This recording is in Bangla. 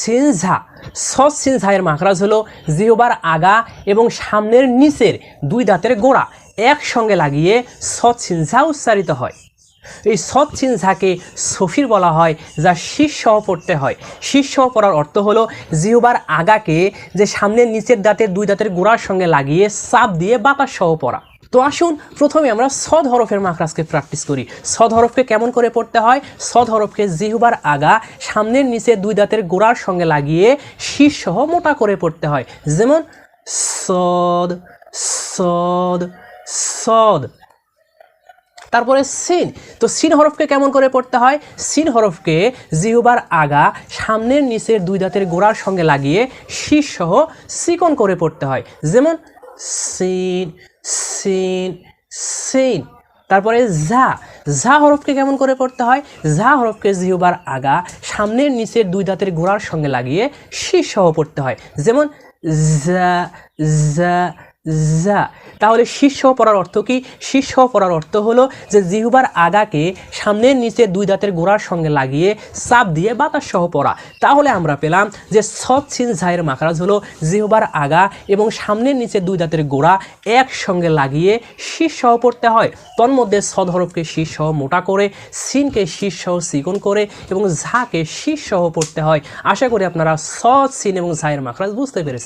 সিন ঝা। সিন ঝা এর মাখরাজ হলো জিহ্বার আগা এবং সামনের নিচের দুই দাঁতের গোড়া একসঙ্গে লাগিয়ে সিন ঝা উচ্চারিত হয়। এই সিন ঝাকে সফির বলা হয়, যা শীর্ষসহ পড়তে হয়। শীর্ষসহ পড়ার অর্থ হলো জিহ্বার আগাকে যে সামনের নিচের দাঁতের দুই দাঁতের গোড়ার সঙ্গে লাগিয়ে চাপ দিয়ে বাতাস সহ পড়া। তো আসুন প্রথমে আমরা সদ হরফের মাখরাজকে প্র্যাকটিস করি। সদ হরফকে কেমন করে পড়তে হয়? সদ হরফকে জিহ্বার আগা সামনের নিচে দুই দাঁতের গোড়ার সঙ্গে লাগিয়ে শীর্ষসহ মোটা করে পড়তে হয়। যেমন সদ সদ সদ। তারপরে সিন। তো সিন হরফকে কেমন করে পড়তে হয়? সিন হরফকে জিহ্বার আগা সামনের নিচের দুই দাঁতের গোড়ার সঙ্গে লাগিয়ে শীর্ষসহ চিকন করে পড়তে হয়। যেমন সিন সিন সিন। তারপরে ঝা। ঝা হরফকে কেমন করে পড়তে হয়? ঝা হরফকে জিহ্বার আগা সামনের নিচের দুই দাঁতের গোড়ার সঙ্গে লাগিয়ে শীর্ষসহ পড়তে হয়। যেমন ঝা ঝা ঝা। তাহলে শীর্ষসহ পড়ার অর্থ কি? শীর্ষসহ পড়ার অর্থ হলো যে জিহ্বার আগাকে সামনের নিচে দুই দাঁতের গোড়ার সঙ্গে লাগিয়ে চাপ দিয়ে বাতাস সহ পড়া। তাহলে আমরা পেলাম যে সদ সিন ঝায়ের মাখরাজ হলো জিহ্বার আগা এবং সামনের নিচে দুই দাঁতের গোড়া একসঙ্গে লাগিয়ে শীর্ষসহ পড়তে হয়। তন্মধ্যে সদ হরফকে শীর্ষসহ মোটা করে, সিনকে শীর্ষসহ চিকন করে এবং ঝাকে শীর্ষসহ পড়তে হয়। আশা করি আপনারা সদ সিন এবং ঝায়ের মাখরাজ বুঝতে পেরেছেন।